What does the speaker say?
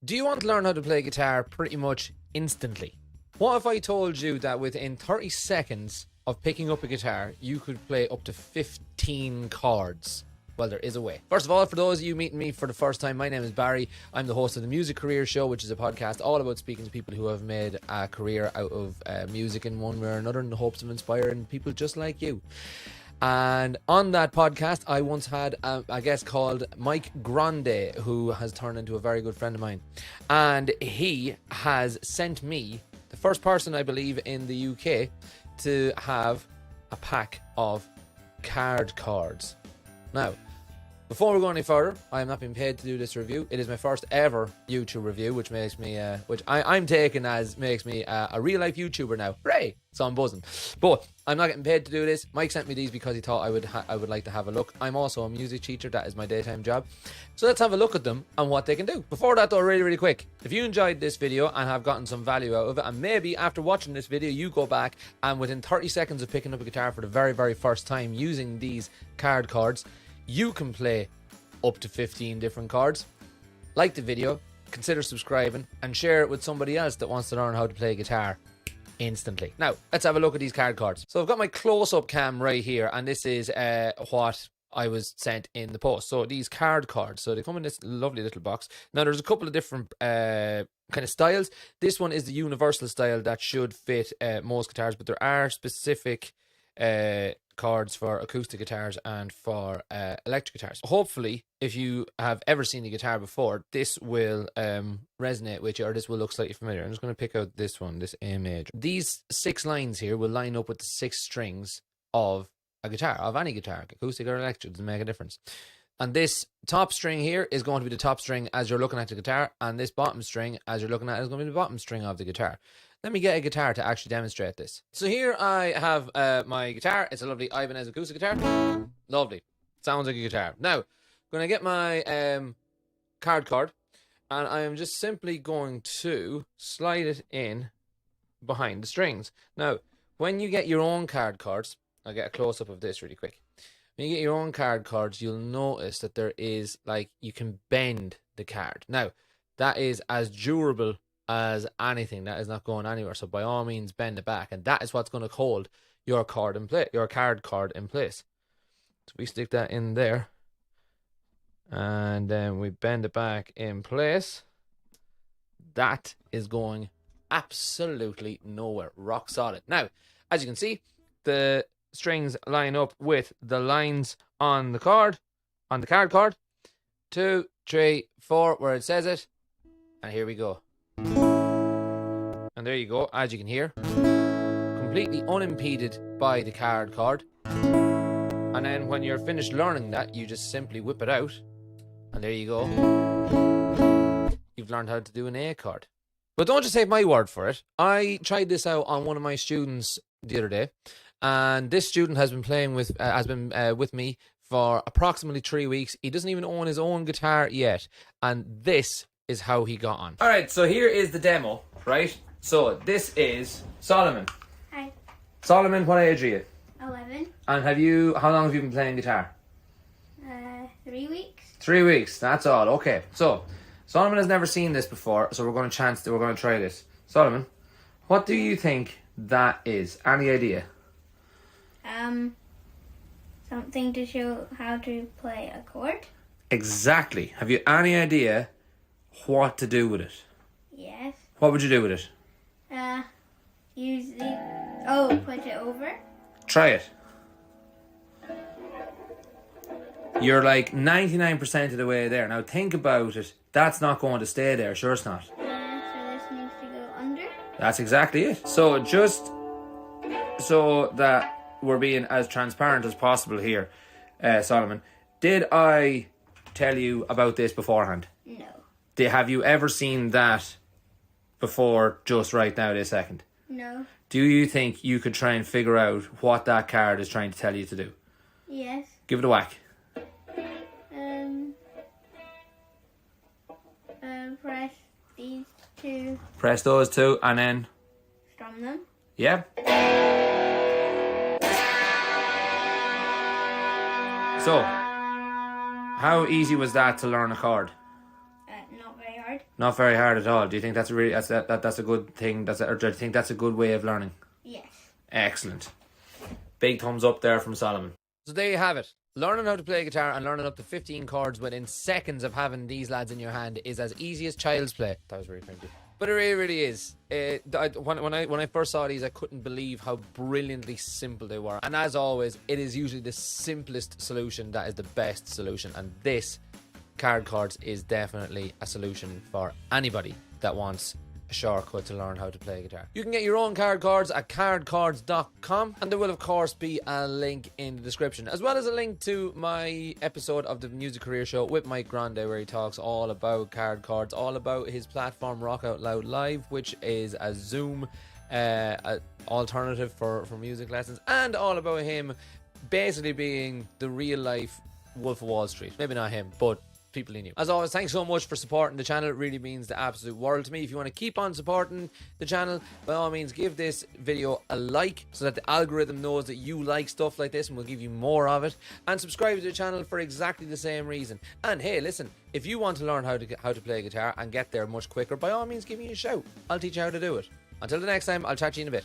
Do you want to learn how to play guitar pretty much instantly? What if I told you that within 30 seconds of picking up a guitar, you could play up to 15 chords? Well, there is a way. First of all, for those of you meeting me for the first time, my name is Barry. I'm the host of the Music Career Show, which is a podcast all about speaking to people who have made a career out of music in one way or another in the hopes of inspiring people just like you. And on that podcast, I once had a guest called Mike Grande, who has turned into a very good friend of mine. And he has sent me, the first person I believe in the UK, to have a pack of card cards. Now, before we go any further, I am not being paid to do this review. It is my first ever YouTube review, which makes me, I'm taking as makes me a real life YouTuber now. Hooray! So I'm buzzing. But I'm not getting paid to do this. Mike sent me these because he thought I would like to have a look. I'm also a music teacher. That is my daytime job. So let's have a look at them and what they can do. Before that though, really quick, if you enjoyed this video and have gotten some value out of it, and maybe after watching this video you go back and within 30 seconds of picking up a guitar for the very first time using these card chords, you can play up to 15 different chords. Like the video, consider subscribing, and share it with somebody else that wants to learn how to play guitar instantly. Now, let's have a look at these card chords. So I've got my close-up cam right here, and this is what I was sent in the post. So these card chords, so they come in this lovely little box. Now there's a couple of different kind of styles. This one is the universal style that should fit most guitars, but there are specific chords for acoustic guitars and for electric guitars. Hopefully, if you have ever seen a guitar before, this will resonate with you, or this will look slightly familiar. I'm just going to pick out this one, this A major. These 6 lines here will line up with the 6 strings of a guitar, of any guitar, acoustic or electric, doesn't make a difference. And this top string here is going to be the top string as you're looking at the guitar, and this bottom string as you're looking at it is going to be the bottom string of the guitar. Let me get a guitar to actually demonstrate this. So here I have my guitar. It's a lovely Ibanez acoustic guitar. Lovely. Sounds like a guitar. Now, I'm going to get my card chord, and I am just simply going to slide it in behind the strings. Now, when you get your own card chords, I'll get a close-up of this really quick. When you get your own card chords, you'll notice that there is, like, you can bend the card. Now, that is as durable as anything. That is not going anywhere. So by all means, bend it back, and that is what's going to hold your card in place, your card chord in place. So we stick that in there, and then we bend it back in place. That is going absolutely nowhere. Rock solid. Now, as you can see, the strings line up with the lines on the card, on the card chord. 2, 3, 4, where it says it, and here we go. And there you go, as you can hear, completely unimpeded by the card chord. And then when you're finished learning that, you just simply whip it out, and there you go. You've learned how to do an A chord. But don't just take my word for it. I tried this out on one of my students the other day, and this student has been playing with with me for approximately 3 weeks. He doesn't even own his own guitar yet, and this is how he got on. All right, so here is the demo, right? So this is Solomon. Hi. Solomon, what age are you? 11. And how long have you been playing guitar? 3 weeks. 3 weeks, that's all. Okay, so Solomon has never seen this before, so we're going to try this. Solomon, what do you think that is? Any idea? Something to show how to play a chord. Exactly. Have you any idea what to do with it? Yes. What would you do with it? Put it over. Try it. You're like 99% of the way there. Now think about it. That's not going to stay there. Sure it's not. So this needs to go under. That's exactly it. So just so that we're being as transparent as possible here, Solomon, did I tell you about this beforehand? No. Have you ever seen that before just right now this second? No. Do you think you could try and figure out what that card is trying to tell you to do? Yes. Give it a whack. Press these 2. Press those 2 and then Strum them. yeah. So, how easy was that to learn a chord? Not very hard. Not very hard at all. Do you think that's that's a good thing? Or do you think that's a good way of learning? Yes. Excellent. Big thumbs up there from Solomon. So there you have it. Learning how to play guitar and learning up to 15 chords within seconds of having these lads in your hand is as easy as child's play. That was really cringy. But it really is. When I first saw these, I couldn't believe how brilliantly simple they were. And as always, it is usually the simplest solution that is the best solution. And this, Card Chords, is definitely a solution for anybody that wants a shortcut to learn how to play guitar. You can get your own card chords at cardchords.com, and there will of course be a link in the description, as well as a link to my episode of the Music Career Show with Mike Grande, where he talks all about card chords, all about his platform Rock Out Loud Live, which is a Zoom alternative for music lessons, and all about him basically being the real life Wolf of Wall Street. Maybe not him, but people he knew. As always, thanks so much for supporting the channel. It really means the absolute world to me. If you want to keep on supporting the channel, by all means give this video a like so that the algorithm knows that you like stuff like this and will give you more of it, and subscribe to the channel for exactly the same reason. And hey, listen, if you want to learn how to play guitar and get there much quicker, by all means give me a shout. I'll teach you how to do it. Until the next time, I'll chat to you in a bit.